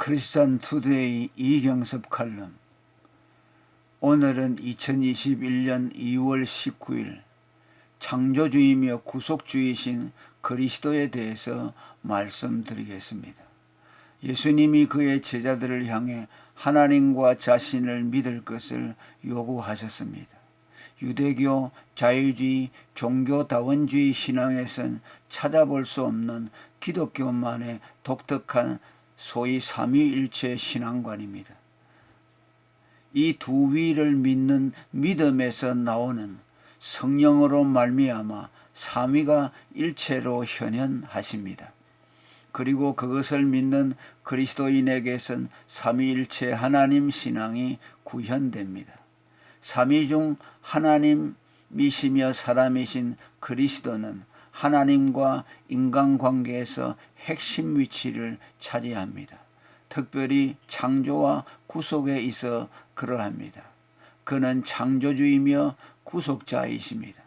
크리스찬 투데이 이경섭 칼럼. 오늘은 2021년 2월 19일 창조주이며 구속주이신 그리스도에 대해서 말씀드리겠습니다. 예수님이 그의 제자들을 향해 하나님과 자신을 믿을 것을 요구하셨습니다. 유대교, 자유주의, 종교다원주의 신앙에선 찾아볼 수 없는 기독교만의 독특한 소위 삼위일체 신앙관입니다. 이 두 위를 믿는 믿음에서 나오는 성령으로 말미암아 삼위가 일체로 현현하십니다. 그리고 그것을 믿는 그리스도인에게선 삼위일체 하나님 신앙이 구현됩니다. 삼위 중 하나님이시며 사람이신 그리스도는 하나님과 인간관계에서 핵심 위치를 차지합니다. 특별히 창조와 구속에 있어 그러합니다. 그는 창조주이며 구속자이십니다.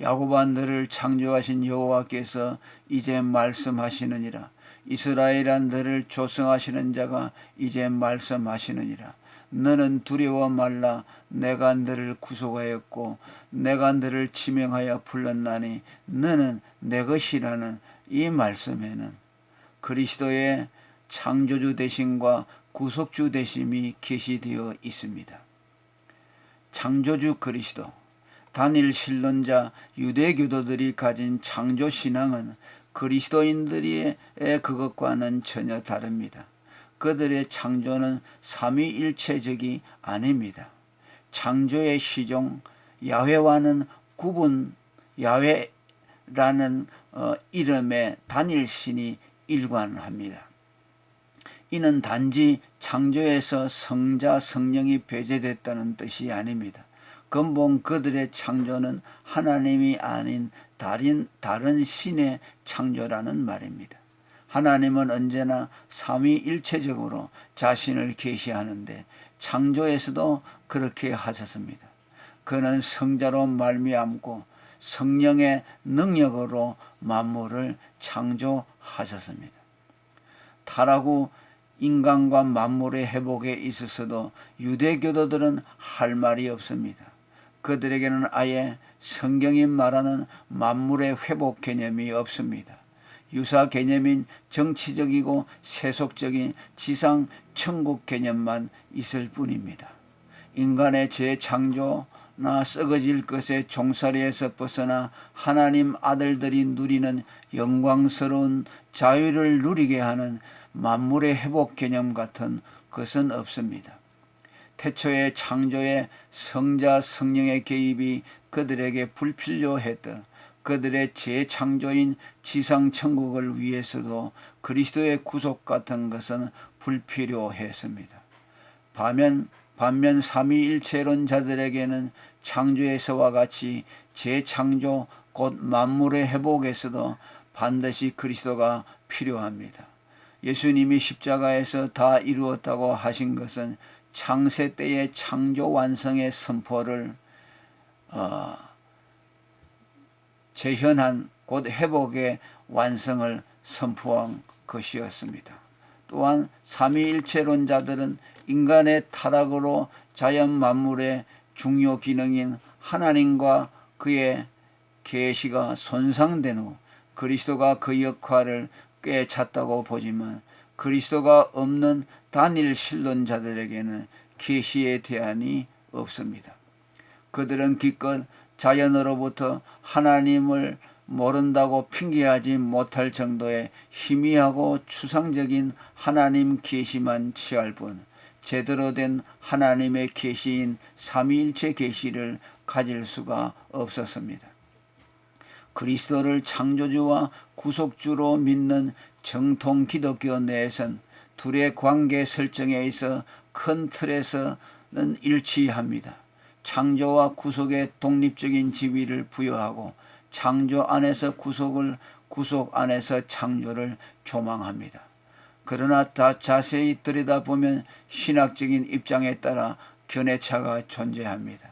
야곱아, 너를 창조하신 여호와께서 이제 말씀하시느니라. 이스라엘아, 너를 조성하시는 자가 이제 말씀하시느니라. 너는 두려워 말라. 내가 너를 구속하였고 내가 너를 지명하여 불렀나니 너는 내 것이라는 이 말씀에는 그리스도의 창조주 되심과 구속주 되심이 계시되어 있습니다. 창조주 그리스도, 단일 신론자 유대교도들이 가진 창조신앙은 그리스도인들의 그것과는 전혀 다릅니다. 그들의 창조는 삼위일체적이 아닙니다. 창조의 시종 야훼와는 구분, 야훼라는 이름의 단일신이 일관합니다. 이는 단지 창조에서 성자 성령이 배제됐다는 뜻이 아닙니다. 근본 그들의 창조는 하나님이 아닌 다른 신의 창조라는 말입니다. 하나님은 언제나 삼위일체적으로 자신을 계시하는데 창조에서도 그렇게 하셨습니다. 그는 성자로 말미암고 성령의 능력으로 만물을 창조하셨습니다. 타락 후 인간과 만물의 회복에 있어서도 유대교도들은 할 말이 없습니다. 그들에게는 아예 성경이 말하는 만물의 회복 개념이 없습니다. 유사 개념인 정치적이고 세속적인 지상 천국 개념만 있을 뿐입니다. 인간의 재창조나 썩어질 것의 종살이에서 벗어나 하나님 아들들이 누리는 영광스러운 자유를 누리게 하는 만물의 회복 개념 같은 것은 없습니다. 태초의 창조에 성자 성령의 개입이 그들에게 불필요했던 그들의 재창조인 지상천국을 위해서도 그리스도의 구속 같은 것은 불필요했습니다. 반면 삼위일체론자들에게는 창조에서와 같이 재창조 곧 만물의 회복에서도 반드시 그리스도가 필요합니다. 예수님이 십자가에서 다 이루었다고 하신 것은 창세 때의 창조 완성의 선포를 재현한 곧 회복의 완성을 선포한 것이었습니다. 또한 삼위일체론자들은 인간의 타락으로 자연 만물의 중요 기능인 하나님과 그의 계시가 손상된 후 그리스도가 그 역할을 꿰찼다고 보지만 그리스도가 없는 단일 신론자들에게는 계시의 대안이 없습니다. 그들은 기껏 자연으로부터 하나님을 모른다고 핑계하지 못할 정도의 희미하고 추상적인 하나님 계시만 취할 뿐 제대로 된 하나님의 계시인 삼위일체 계시를 가질 수가 없었습니다. 그리스도를 창조주와 구속주로 믿는 정통 기독교 내에선 둘의 관계 설정에 있어 큰 틀에서는 일치합니다. 창조와 구속에 독립적인 지위를 부여하고 창조 안에서 구속을, 구속 안에서 창조를 조망합니다. 그러나 다 자세히 들여다보면 신학적인 입장에 따라 견해차가 존재합니다.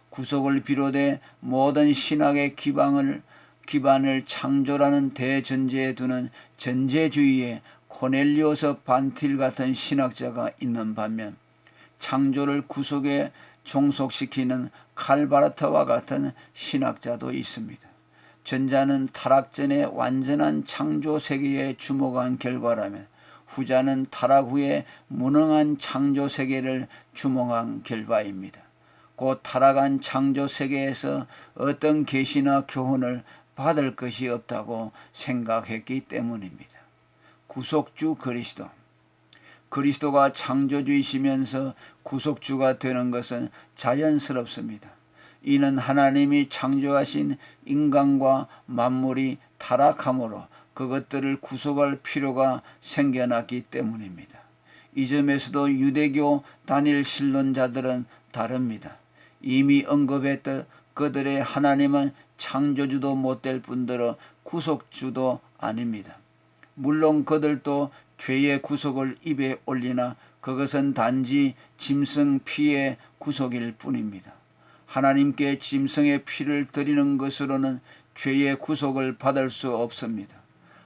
구속을 비롯해 모든 신학의 기반을 창조라는 대전제에 두는 전제주의에 코넬리오스 반틸 같은 신학자가 있는 반면 창조를 구속에 종속시키는 칼바르트와 같은 신학자도 있습니다. 전자는 타락 전의 완전한 창조 세계에 주목한 결과라면 후자는 타락 후에 무능한 창조 세계를 주목한 결과입니다. 곧 타락한 창조 세계에서 어떤 계시나 교훈을 받을 것이 없다고 생각했기 때문입니다. 구속주 그리스도. 그리스도가 창조주이시면서 구속주가 되는 것은 자연스럽습니다. 이는 하나님이 창조하신 인간과 만물이 타락함으로 그것들을 구속할 필요가 생겨났기 때문입니다. 이 점에서도 유대교 단일 신론자들은 다릅니다. 이미 언급했듯 그들의 하나님은 창조주도 못될 뿐더러 구속주도 아닙니다. 물론 그들도 죄의 구속을 입에 올리나 그것은 단지 짐승 피의 구속일 뿐입니다. 하나님께 짐승의 피를 드리는 것으로는 죄의 구속을 받을 수 없습니다.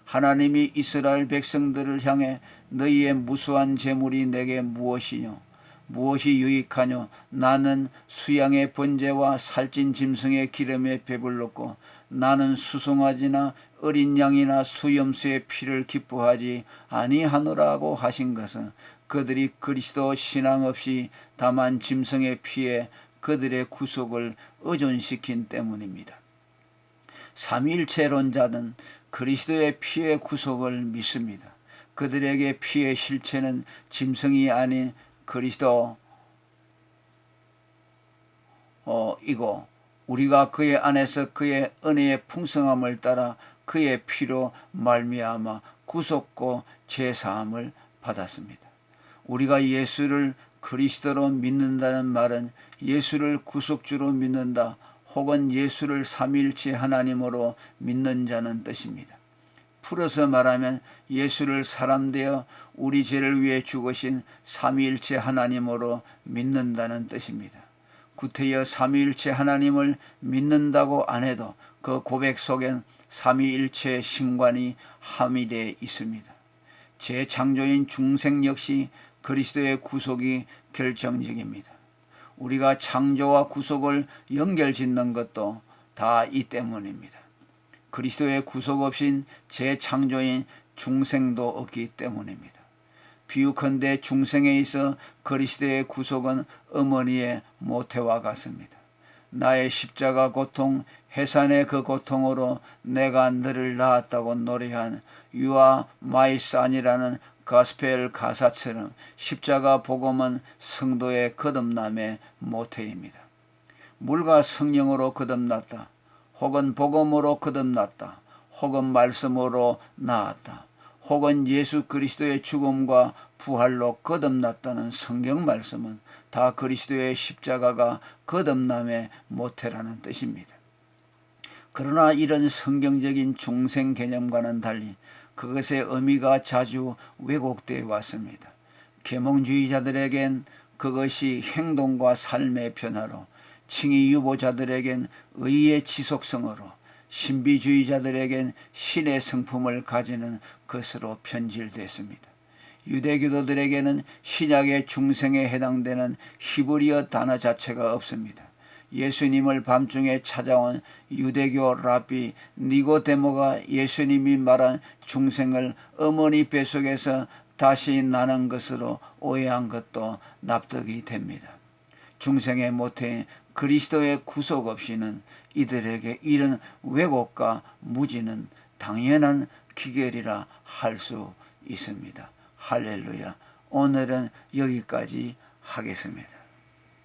하나님이 이스라엘 백성들을 향해 너희의 무수한 재물이 내게 무엇이뇨? 무엇이 유익하뇨? 나는 수양의 번제와 살찐 짐승의 기름에 배불렀고 나는 수송아지나 어린 양이나 수염수의 피를 기뻐하지 아니하노라고 하신 것은 그들이 그리스도 신앙 없이 다만 짐승의 피에 그들의 구속을 의존시킨 때문입니다. 삼위일체론자는 그리스도의 피의 구속을 믿습니다. 그들에게 피의 실체는 짐승이 아닌 그리스도 이고 우리가 그의 안에서 그의 은혜의 풍성함을 따라 그의 피로 말미암아 구속고 제사함을 받았습니다. 우리가 예수를 그리스도로 믿는다는 말은 예수를 구속주로 믿는다 혹은 예수를 삼위일체 하나님으로 믿는 자는 뜻입니다. 풀어서 말하면 예수를 사람 되어 우리 죄를 위해 죽으신 삼위일체 하나님으로 믿는다는 뜻입니다. 구태여 삼위일체 하나님을 믿는다고 안 해도 그 고백 속엔 삼위일체 신관이 함유되어 있습니다. 재창조인 중생 역시 그리스도의 구속이 결정적입니다. 우리가 창조와 구속을 연결짓는 것도 다 이 때문입니다. 그리스도의 구속 없인 재창조인 중생도 없기 때문입니다. 비유컨대 중생에 있어 그리스도의 구속은 어머니의 모태와 같습니다. 나의 십자가 고통, 해산의 그 고통으로 내가 너를 낳았다고 노래한 You are my son이라는 가스펠 가사처럼 십자가 복음은 성도의 거듭남의 모태입니다. 물과 성령으로 거듭났다. 혹은 복음으로 거듭났다. 혹은 말씀으로 나았다. 혹은 예수 그리스도의 죽음과 부활로 거듭났다는 성경 말씀은 다 그리스도의 십자가가 거듭남의 모태라는 뜻입니다. 그러나 이런 성경적인 중생 개념과는 달리 그것의 의미가 자주 왜곡되어 왔습니다. 계몽주의자들에겐 그것이 행동과 삶의 변화로, 칭의 유보자들에겐 의의 지속성으로, 신비주의자들에겐 신의 성품을 가지는 것으로 변질됐습니다. 유대교도들에게는 신약의 중생에 해당되는 히브리어 단어 자체가 없습니다. 예수님을 밤중에 찾아온 유대교 랍비 니고데모가 예수님이 말한 중생을 어머니 뱃속에서 다시 나는 것으로 오해한 것도 납득이 됩니다. 중생의 모태인 그리스도의 구속 없이는 이들에게 이런 왜곡과 무지는 당연한 기결이라 할 수 있습니다. 할렐루야. 오늘은 여기까지 하겠습니다.